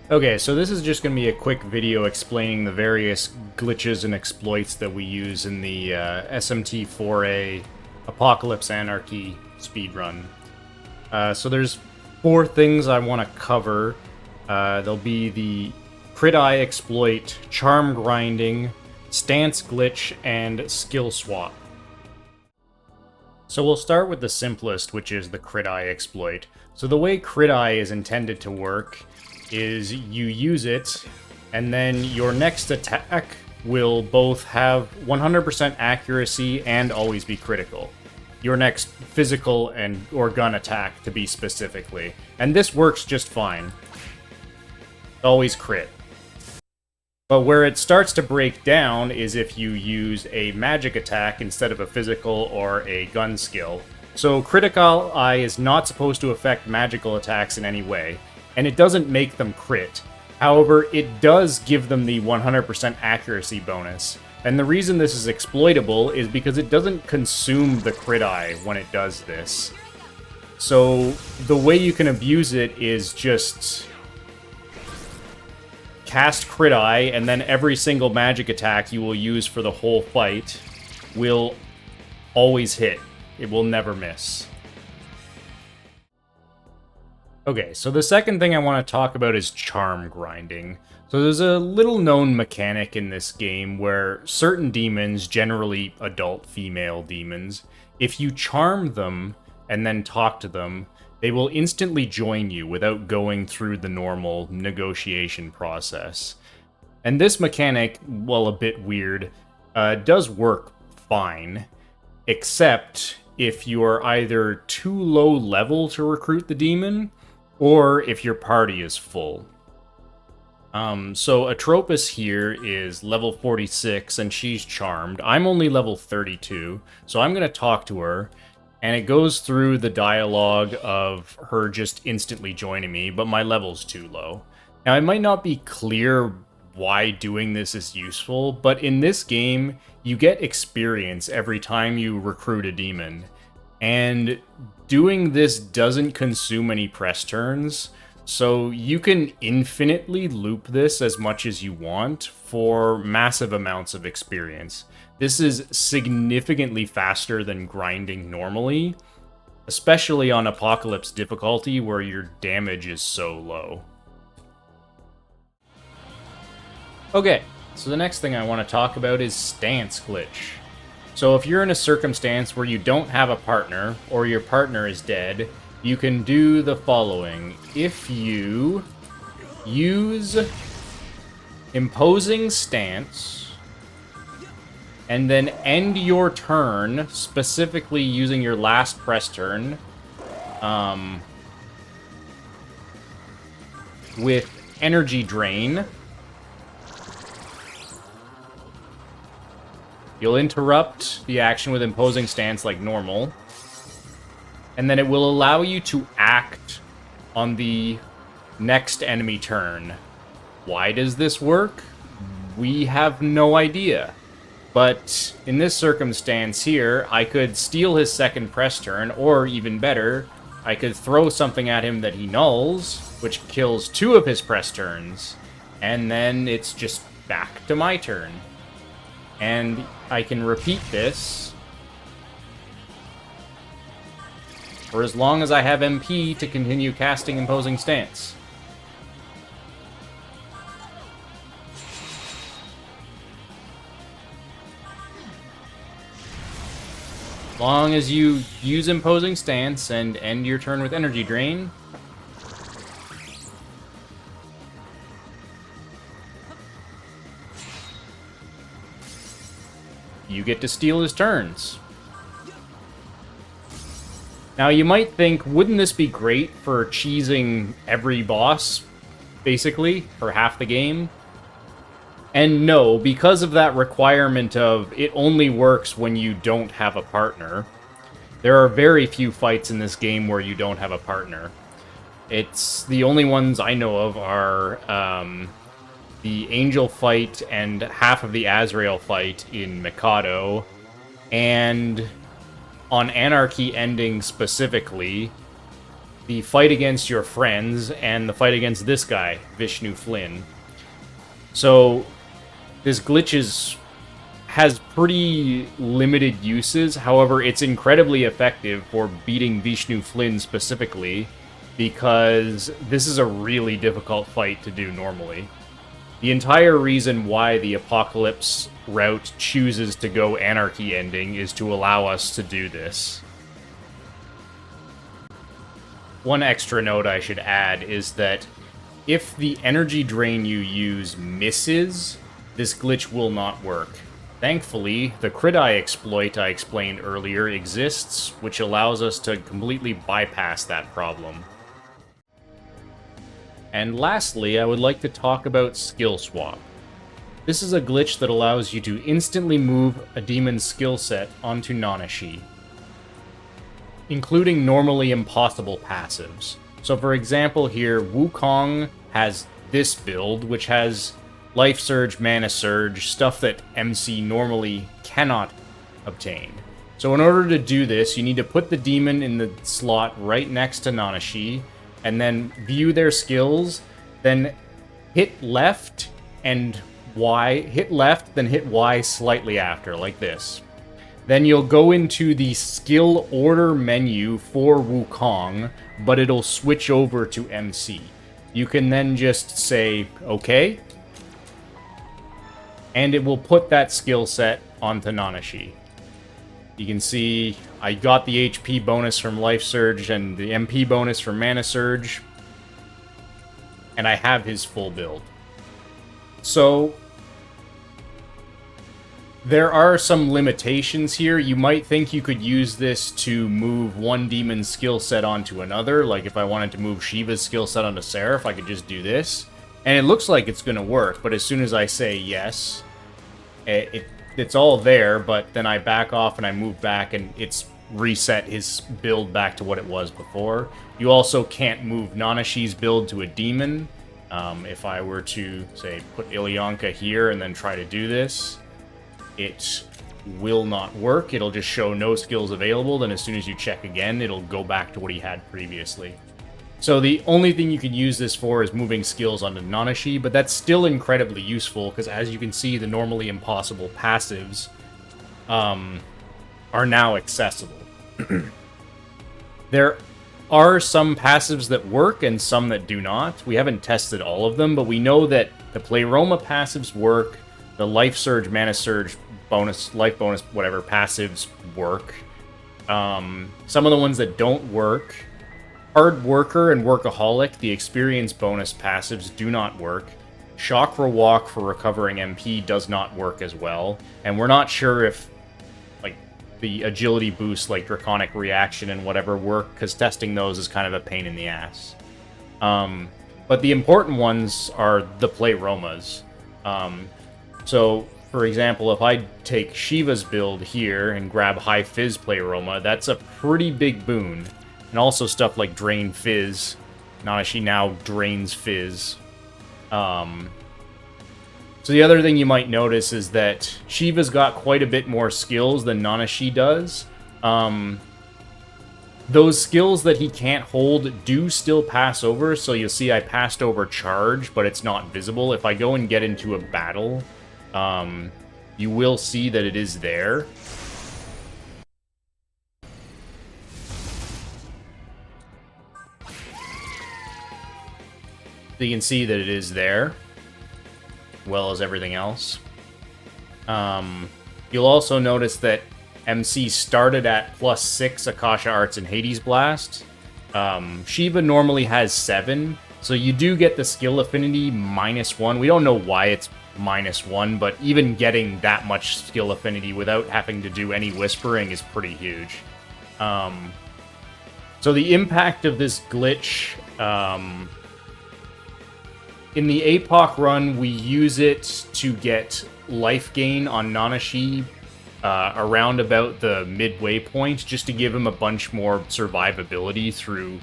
Okay, so this is just going to be a quick video explaining the various glitches and exploits that we use in the SMT 4A Apocalypse Anarchy speedrun. So there's 4 things I want to cover. There'll be the Crit Eye exploit, Charm grinding, Stance glitch, and Skill swap. So we'll start with the simplest, which is the Crit Eye exploit. So the way Crit Eye is intended to work is you use it, and then your next attack will both have 100% accuracy and always be critical. Your next physical and or gun attack, to be specifically. And this works just fine. Always crit. But where it starts to break down is if you use a magic attack instead of a physical or a gun skill. So Critical Eye is not supposed to affect magical attacks in any way, and it doesn't make them crit. However, it does give them the 100% accuracy bonus. And the reason this is exploitable is because it doesn't consume the Crit Eye when it does this. So the way you can abuse it is just cast Crit Eye, and then every single magic attack you will use for the whole fight will always hit. It will never miss. Okay, so the second thing I want to talk about is charm grinding. So there's a little known mechanic in this game where certain demons, generally adult female demons, if you charm them and then talk to them, they will instantly join you without going through the normal negotiation process. And this mechanic, while a bit weird, does work fine, except if you are either too low level to recruit the demon, or if your party is full. So Atropos here is level 46, and she's charmed. I'm only level 32, so I'm going to talk to her, and it goes through the dialogue of her just instantly joining me, but my level's too low. Now, it might not be clear why doing this is useful, but in this game, you get experience every time you recruit a demon, and doing this doesn't consume any press turns, so you can infinitely loop this as much as you want for massive amounts of experience. This is significantly faster than grinding normally, especially on Apocalypse difficulty where your damage is so low. Okay, so the next thing I want to talk about is Stance glitch. So if you're in a circumstance where you don't have a partner, or your partner is dead, you can do the following. If you use Imposing Stance, and then end your turn, specifically using your last press turn, with Energy Drain, you'll interrupt the action with Imposing Stance like normal, and then it will allow you to act on the next enemy turn. Why does this work? We have no idea. But in this circumstance here, I could steal his second press turn, or even better, I could throw something at him that he nulls, which kills 2 of his press turns, and then it's just back to my turn. And I can repeat this for as long as I have MP to continue casting Imposing Stance. As long as you use Imposing Stance and end your turn with Energy Drain, you get to steal his turns. Now, you might think, wouldn't this be great for cheesing every boss, basically, for half the game? And no, because of that requirement of it only works when you don't have a partner, there are very few fights in this game where you don't have a partner. It's the only ones I know of are the Angel fight and half of the Azrael fight in Mikado, and on Anarchy ending specifically, the fight against your friends and the fight against this guy, Vishnu Flynn. So this glitch has pretty limited uses. However, it's incredibly effective for beating Vishnu Flynn specifically, because this is a really difficult fight to do normally. The entire reason why the Apocalypse route chooses to go Anarchy ending is to allow us to do this. One extra note I should add is that if the energy drain you use misses, this glitch will not work. Thankfully, the Crit Eye exploit I explained earlier exists, which allows us to completely bypass that problem. And lastly, I would like to talk about Skill Swap. This is a glitch that allows you to instantly move a demon's skill set onto Nanashi, including normally impossible passives. So for example here, Wukong has this build, which has Life Surge, Mana Surge, stuff that MC normally cannot obtain. So in order to do this, you need to put the demon in the slot right next to Nanashi, and then view their skills, then hit left and Y, hit left, then hit Y slightly after, like this. Then you'll go into the skill order menu for Wukong, but it'll switch over to MC. You can then just say, okay, and it will put that skill set onto Nanashi. You can see I got the HP bonus from Life Surge and the MP bonus from Mana Surge, and I have his full build. So there are some limitations here. You might think you could use this to move one demon's skill set onto another. Like if I wanted to move Shiva's skill set onto Seraph, I could just do this. And it looks like it's going to work, but as soon as I say yes, it's all there, but then I back off and I move back and it's reset his build back to what it was before. You also can't move Nanashi's build to a demon. If I were to, say, put Ilyanka here and then try to do this, it will not work. It'll just show no skills available, then as soon as you check again, it'll go back to what he had previously. So the only thing you can use this for is moving skills onto Nanashi, but that's still incredibly useful, because as you can see, the normally impossible passives are now accessible. There are some passives that work and some that do not. We haven't tested all of them, but we know that the Pleroma passives work, the Life Surge, Mana Surge, bonus, life bonus, whatever, passives work. Some of the ones that don't work, Hard Worker and Workaholic, the experience bonus passives, do not work. Chakra Walk for recovering MP does not work as well, and we're not sure if the agility boosts like Draconic Reaction and whatever work, because testing those is kind of a pain in the ass. But the important ones are the Pleromas. So, for example, if I take Shiva's build here and grab High Fizz Pleroma, that's a pretty big boon. And also stuff like Drain Fizz. Nanashi now drains Fizz. So the other thing you might notice is that Shiva's got quite a bit more skills than Nanashi does. Those skills that he can't hold do still pass over, so you'll see I passed over Charge, but it's not visible. If I go and get into a battle, you will see that it is there. So you can see that it is there, as well as everything else. You'll also notice that MC started at +6 Akasha Arts and Hades Blast. Shiva normally has 7, so you do get the skill affinity -1. We don't know why it's -1, but even getting that much skill affinity without having to do any whispering is pretty huge. So the impact of this glitch, in the APOC run, we use it to get life gain on Nanashi around about the midway point, just to give him a bunch more survivability through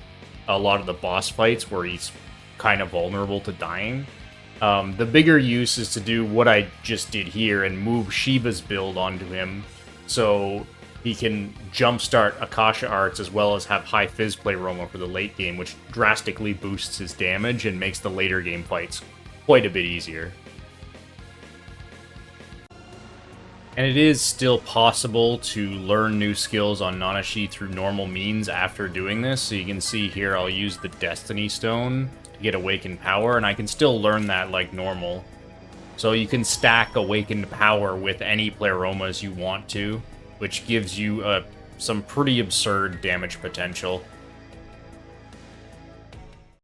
a lot of the boss fights where he's kind of vulnerable to dying. The bigger use is to do what I just did here and move Shiva's build onto him. So he can jumpstart Akasha Arts as well as have high Fizz Pleroma for the late game, which drastically boosts his damage and makes the later game fights quite a bit easier. And it is still possible to learn new skills on Nanashi through normal means after doing this. So you can see here I'll use the Destiny Stone to get Awakened Power, and I can still learn that like normal. So you can stack Awakened Power with any Pleromas you want to, which gives you some pretty absurd damage potential.